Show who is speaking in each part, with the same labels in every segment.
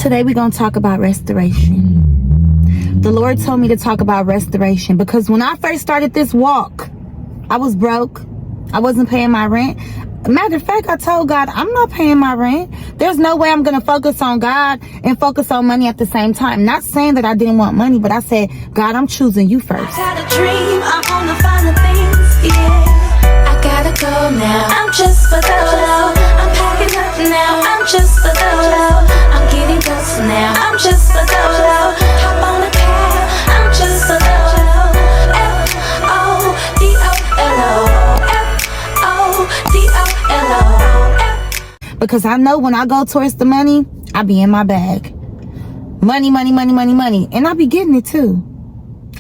Speaker 1: Today we're going to talk about restoration. The Lord told me to talk about restoration because when I first started this walk, I was broke. I wasn't paying my rent. Matter of fact, I told God, I'm not paying my rent. There's no way I'm going to focus on God and focus on money at the same time. Not saying that I didn't want money, but I said, God, I'm choosing you first.
Speaker 2: I had a dream, I want to find the things, yeah. I gotta go now, I'm just for solo. I'm packing up now, I'm just for solo. I'm getting close now, I'm just for solo. Hop on a cab, I'm just for solo. F-O-D-O-L-O, F-O-D-O-L-O.
Speaker 1: Because I know when I go towards the money, I be in my bag. Money, money, money, money, money. And I be getting it too.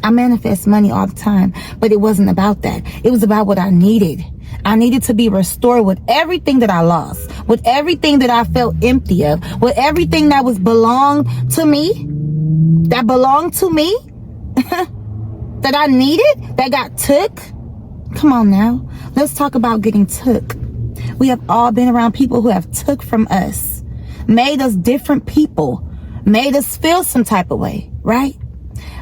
Speaker 1: I manifest money all the time, but it wasn't about that. It was about what I needed. I needed to be restored with everything that I lost, with everything that I felt empty of, with everything that was belonged to me, that I needed, that got took. Come on now. Let's talk about getting took. We have all been around people who have took from us, made us different people, made us feel some type of way, right?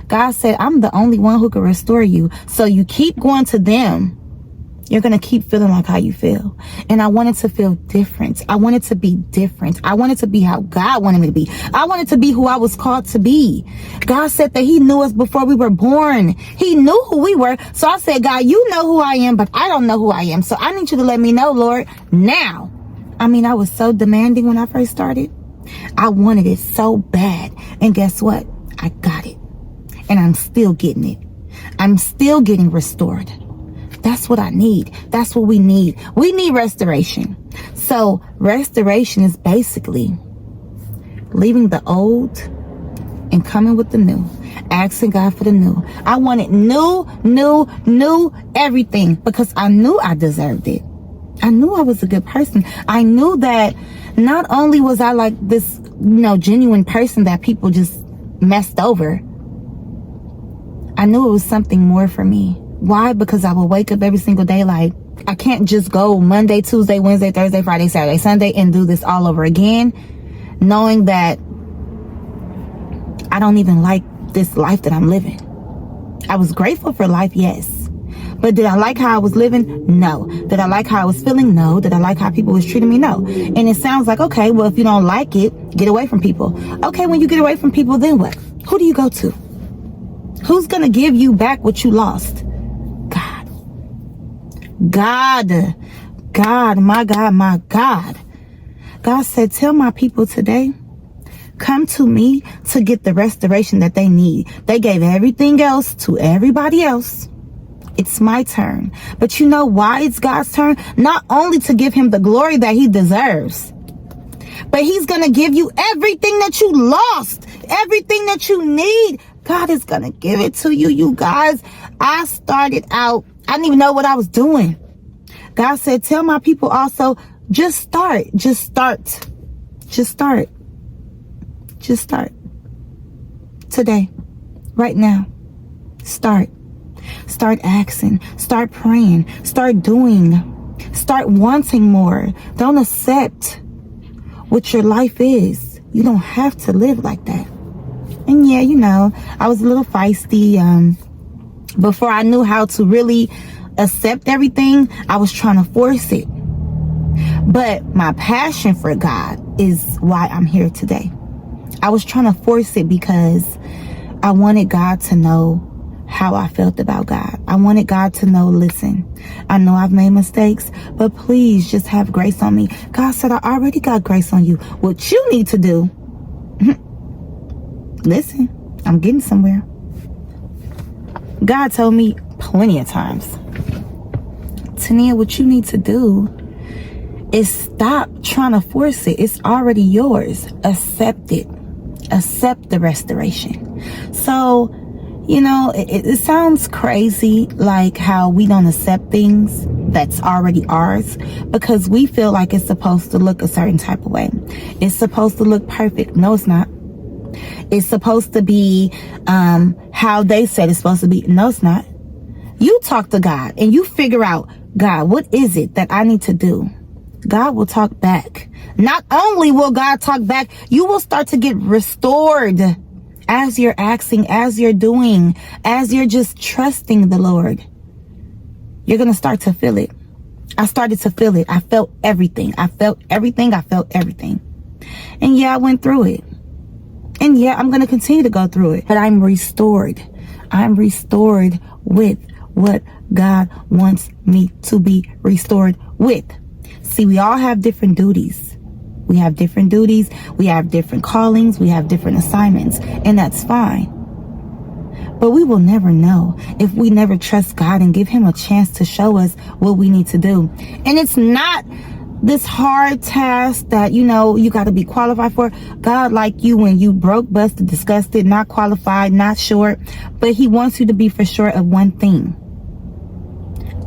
Speaker 1: God said, I'm the only one who can restore you. So you keep going to them. You're going to keep feeling like how you feel. And I wanted to feel different. I wanted to be different. I wanted to be how God wanted me to be. I wanted to be who I was called to be. God said that he knew us before we were born. He knew who we were. So I said, God, you know who I am, but I don't know who I am. So I need you to let me know, Lord, now. I was so demanding when I first started. I wanted it so bad. And guess what? I got it. And I'm still getting it. I'm still getting restored. That's what I need. That's what we need. We need restoration. So restoration is basically leaving the old and coming with the new. Asking God for the new. I wanted new everything because I knew I deserved it. I knew I was a good person. I knew that not only was I like this, genuine person that people just messed over. I knew it was something more for me. Why? Because I would wake up every single day like, I can't just go Monday, Tuesday, Wednesday, Thursday, Friday, Saturday, Sunday and do this all over again, knowing that I don't even like this life that I'm living. I was grateful for life, yes. But did I like how I was living? No. Did I like how I was feeling? No. Did I like how people was treating me? No. And it sounds like, okay, well, if you don't like it, get away from people. Okay, when you get away from people, then what? Who do you go to? Who's going to give you back what you lost? God, my God. God said, tell my people today, come to me to get the restoration that they need. They gave everything else to everybody else. It's my turn. But you know why it's God's turn? Not only to give him the glory that he deserves, but he's going to give you everything that you lost, everything that you need. God is going to give it to you, you guys. I started out, I didn't even know what I was doing. God said, tell my people also, just start. Today, right now, start asking, start praying, start doing, start wanting more. Don't accept what your life is. You don't have to live like that. And yeah, I was a little feisty. Before I knew how to really accept everything, I was trying to force it. But my passion for God is why I'm here today. I was trying to force it because I wanted God to know how I felt about God. I wanted God to know, listen, I know I've made mistakes, but please just have grace on me. God said, I already got grace on you. What you need to do, listen, I'm getting somewhere. God told me plenty of times, Tania, what you need to do is stop trying to force it. It's already yours. Accept it. Accept the restoration. So, it sounds crazy like how we don't accept things that's already ours because we feel like it's supposed to look a certain type of way. It's supposed to look perfect. No, it's not. It's supposed to be how they said it's supposed to be. No, it's not. You talk to God and you figure out, God, what is it that I need to do? God will talk back. Not only will God talk back, you will start to get restored as you're asking, as you're doing, as you're just trusting the Lord. You're going to start to feel it. I started to feel it. I felt everything. I felt everything. And yeah, I went through it. And yeah, I'm going to continue to go through it. But I'm restored. I'm restored with what God wants me to be restored with. See, we all have different duties. We have different duties. We have different callings. We have different assignments. And that's fine. But we will never know if we never trust God and give him a chance to show us what we need to do. And it's not this hard task that, you got to be qualified for. God like you when you broke, busted, disgusted, not qualified, not sure. But he wants you to be for sure of one thing.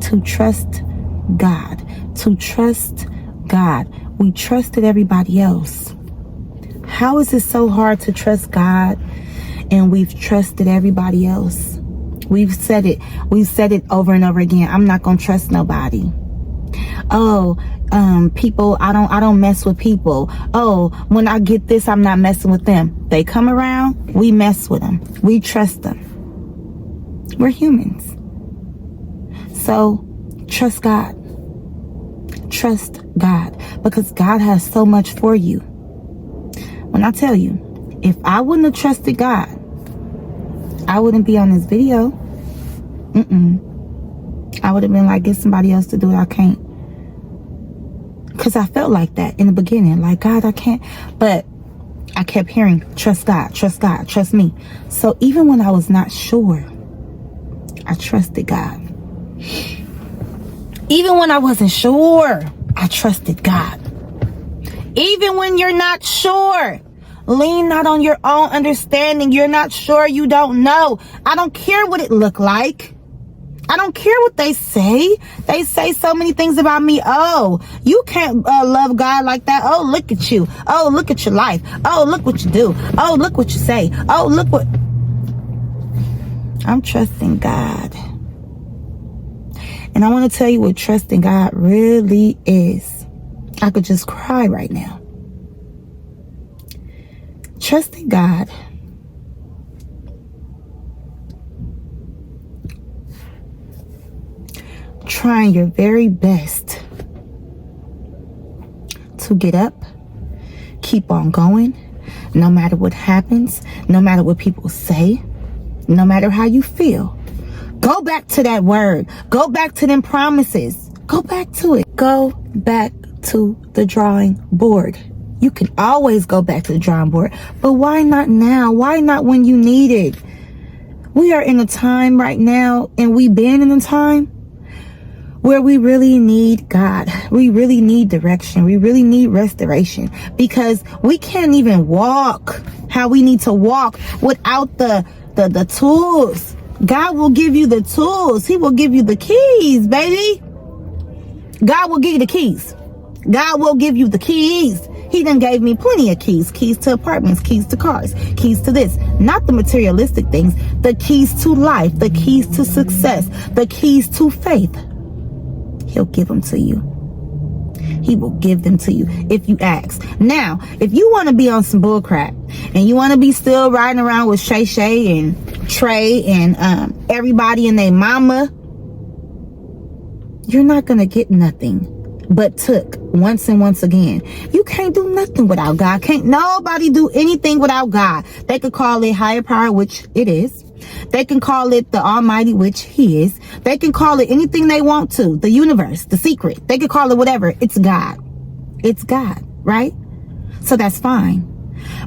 Speaker 1: To trust God. To trust God. We trusted everybody else. How is it so hard to trust God? And we've trusted everybody else. We've said it over and over again. I'm not gonna trust nobody. Oh, people, I don't mess with people. Oh, when I get this, I'm not messing with them. They come around, we mess with them. We trust them. We're humans. So trust God. Trust God, because God has so much for you. When I tell you, if I wouldn't have trusted God, I wouldn't be on this video. I would have been like, get somebody else to do it. I can't. Because I felt like that in the beginning. Like, God, I can't. But I kept hearing, trust God, trust me. So even when I was not sure, I trusted God. Even when I wasn't sure, I trusted God. Even when you're not sure, lean not on your own understanding. You're not sure, you don't know. I don't care what it looked like. I don't care what they say. They say so many things about me. Oh, you can't love God like that. Oh, look at you. Oh, look at your life. Oh, look what you do. Oh, look what you say. Oh, look what... I'm trusting God. And I want to tell you what trusting God really is. I could just cry right now. Trusting God trying your very best to get up, keep on going, no matter what happens, no matter what people say, no matter how you feel. Go back to that word. Go back to them promises. Go back to it. Go back to the drawing board. You can always go back to the drawing board, but why not now? Why not when you need it? We are in a time right now, and we've been in a time where we really need God. We really need direction. We really need restoration, because we can't even walk how we need to walk without the tools. God will give you the tools. He will give you the keys, baby. God will give you the keys. God will give you the keys. He done gave me plenty of keys. Keys to apartments, keys to cars, keys to this. Not the materialistic things. The keys to life, the keys to success, the keys to faith. He'll give them to you. He will give them to you if you ask. Now, if you want to be on some bullcrap and you want to be still riding around with Shay Shay and Trey and everybody and their mama, you're not going to get nothing but took once and once again. You can't do nothing without God. Can't nobody do anything without God. They could call it higher power, which it is. They can call it the Almighty, which He is. They can call it anything they want to. The universe, the secret. They could call it whatever. It's God. It's God, right? So that's fine.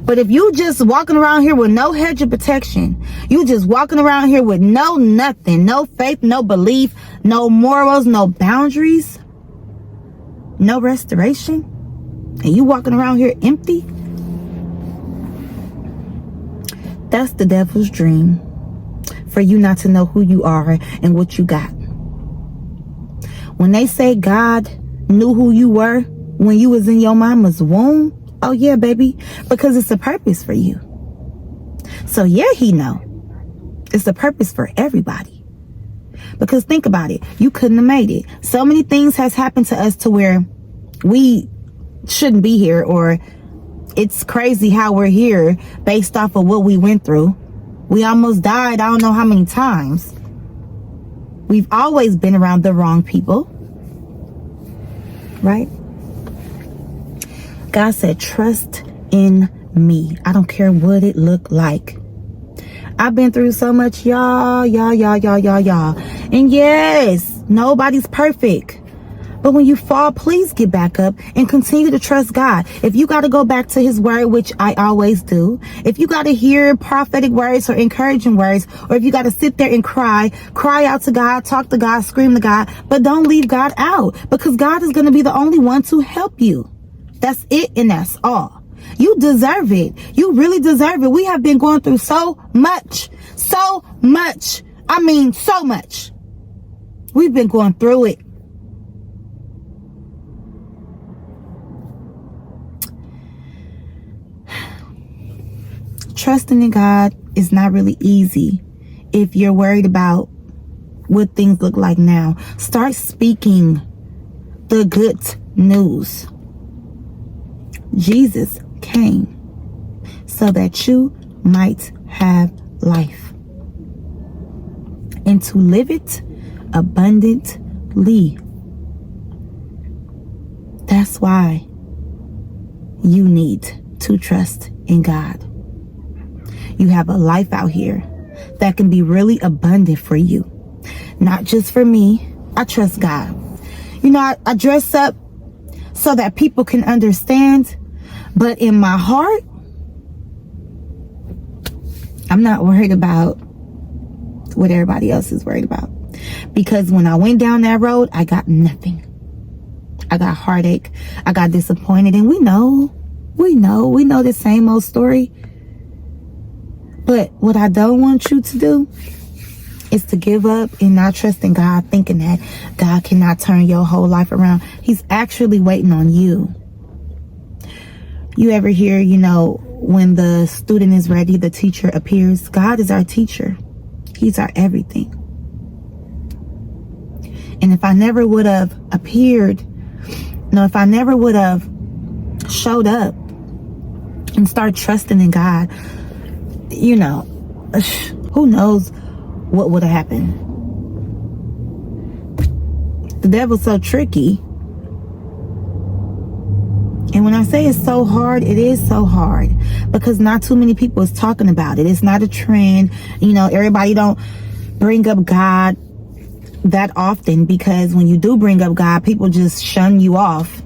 Speaker 1: But if you just walking around here with no hedge of protection, you just walking around here with no nothing, no faith, no belief, no morals, no boundaries, no restoration, and you walking around here empty, that's the devil's dream, for you not to know who you are and what you got. When they say God knew who you were when you was in your mama's womb, oh yeah, baby, because it's a purpose for you. So yeah, He know. It's a purpose for everybody. Because think about it, you couldn't have made it. So many things has happened to us to where we shouldn't be here, or it's crazy how we're here based off of what we went through. We almost died I don't know how many times. We've always been around the wrong people, right? God said, trust in me. I don't care what it looked like. I've been through so much, y'all. And yes, nobody's perfect. But when you fall, please get back up and continue to trust God. If you got to go back to his word, which I always do, if you got to hear prophetic words or encouraging words, or if you got to sit there and cry out to God, talk to God, scream to God, but don't leave God out, because God is going to be the only one to help you. That's it, and that's all. You deserve it. You really deserve it. We have been going through so much. I mean, so much. We've been going through it. Trusting in God is not really easy if you're worried about what things look like now. Start speaking the good news. Jesus came so that you might have life, and to live it abundantly. That's why you need to trust in God. You have a life out here that can be really abundant for you. Not just for me. I trust God. You know, I dress up so that people can understand. But in my heart, I'm not worried about what everybody else is worried about. Because when I went down that road, I got nothing. I got heartache. I got disappointed. And we know the same old story. But what I don't want you to do is to give up and not trust in God, thinking that God cannot turn your whole life around. He's actually waiting on you. You ever hear, when the student is ready, the teacher appears? God is our teacher. He's our everything. And if I never would have appeared, if I never would have showed up and started trusting in God, who knows what would have happened. The devil's so tricky. And when I say it's so hard, it is so hard, because not too many people is talking about it. It's not a trend. Everybody don't bring up God that often, because when you do bring up God, people just shun you off.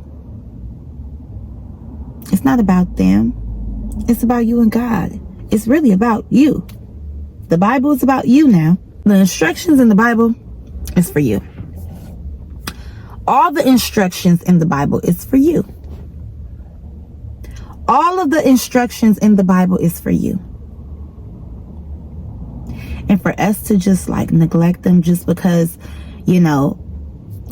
Speaker 1: It's not about them. It's about you and God. It's really about you. The Bible is about you now. The instructions in the Bible is for you. All the instructions in the Bible is for you. All of the instructions in the Bible is for you. And for us to just neglect them just because,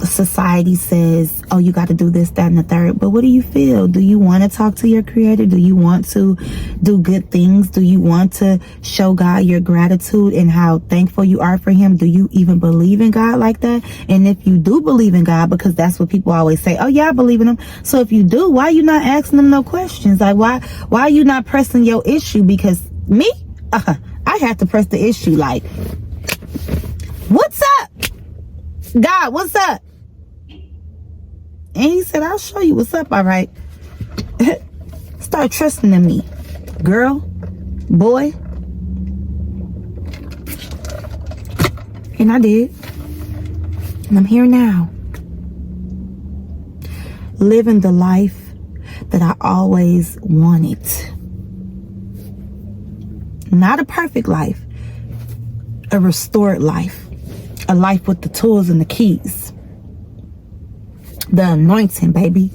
Speaker 1: society says, oh, you got to do this, that, and the third. But what do you feel? Do you want to talk to your creator? Do you want to do good things? Do you want to show God your gratitude and how thankful you are for him? Do you even believe in God like that? And if you do believe in God, because that's what people always say, oh yeah, I believe in him. So if you do, why are you not asking them no questions? Why are you not pressing your issue? Because me, I have to press the issue what's up? God, what's up? And he said, I'll show you what's up, all right. Start trusting in me. Girl, boy. And I did. And I'm here now. Living the life that I always wanted. Not a perfect life. A restored life. A life with the tools and the keys. The anointing, baby.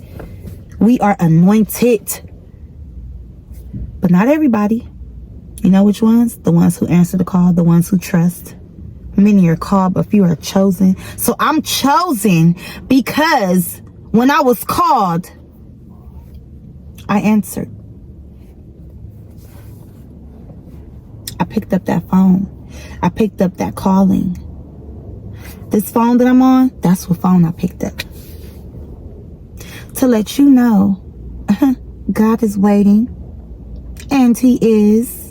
Speaker 1: We are anointed. But not everybody. You know which ones? The ones who answer the call. The ones who trust. Many are called, but few are chosen. So I'm chosen because when I was called, I answered. I picked up that phone. I picked up that calling. This phone that I'm on, that's what phone I picked up. to let you know God is waiting. And He's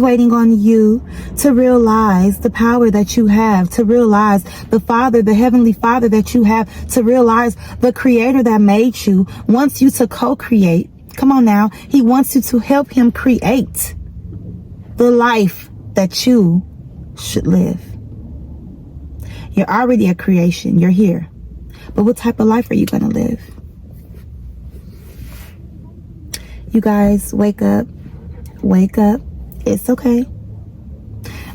Speaker 1: waiting on you to realize the power that you have, to realize the Father, the Heavenly Father that you have, to realize the Creator that made you wants you to co-create. Come on now. He wants you to help Him create the life that you should live. You're already a creation. You're here. But what type of life are you going to live? You guys, wake up. Wake up. It's okay.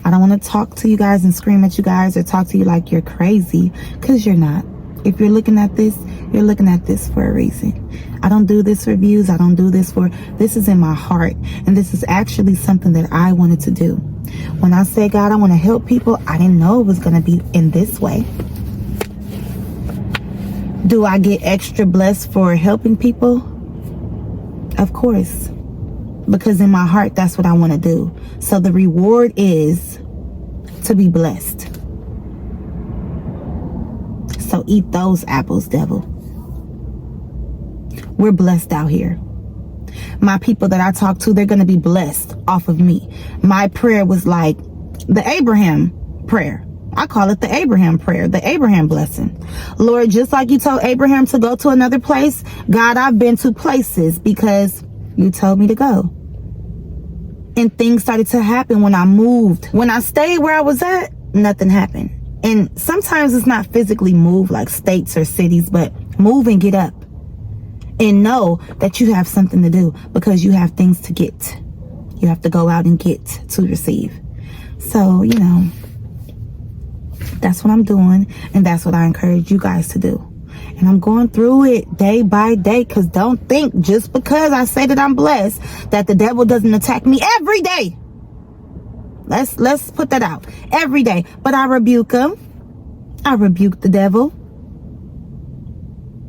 Speaker 1: I don't want to talk to you guys and scream at you guys or talk to you like you're crazy, because you're not. If you're looking at this, you're looking at this for a reason. I don't do this for views. I don't do this for, this is in my heart. And this is actually something that I wanted to do. When I say, God, I want to help people, I didn't know it was going to be in this way. Do I get extra blessed for helping people? Of course. Because in my heart, that's what I want to do. So the reward is to be blessed. So eat those apples, devil. We're blessed out here. My people that I talk to, they're going to be blessed off of me. My prayer was like the Abraham prayer. I call it the Abraham prayer, the Abraham blessing. Lord, just like you told Abraham to go to another place, God, I've been to places because you told me to go. And things started to happen when I moved. When I stayed where I was at, nothing happened. And sometimes it's not physically move like states or cities, but move and get up. And know that you have something to do, because you have things to get. You have to go out and get to receive. So, you know, that's what I'm doing. And that's what I encourage you guys to do. And I'm going through it day by day, because don't think just because I say that I'm blessed that the devil doesn't attack me every day. Let's put that out. Every day. But I rebuke him. I rebuke the devil.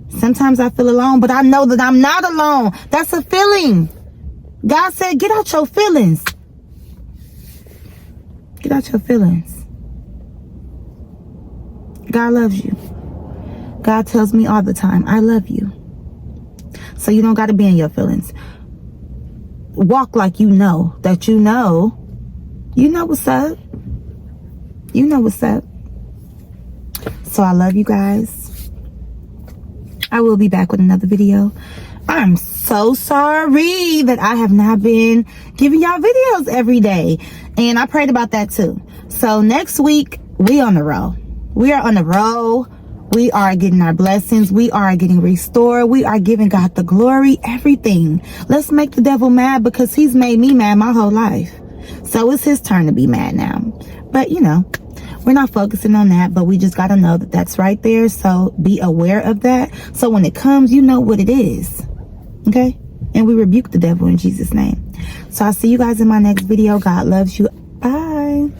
Speaker 1: Sometimes I feel alone, but I know that I'm not alone. That's a feeling. God said, get out your feelings. Get out your feelings. God loves you. God tells me all the time, I love you. So you don't got to be in your feelings. Walk like you know that you know what's up. You know what's up. So I love you guys. I will be back with another video. I'm so sorry that I have not been giving y'all videos every day. And I prayed about that too. So next week, we on the roll. We are on the roll. We are getting our blessings. We are getting restored. We are giving God the glory, everything. Let's make the devil mad, because he's made me mad my whole life. So it's his turn to be mad now. But, you know, we're not focusing on that, but we just got to know that that's right there. So be aware of that. So when it comes, you know what it is. Okay? And we rebuke the devil in Jesus' name. So I'll see you guys in my next video. God loves you. Bye.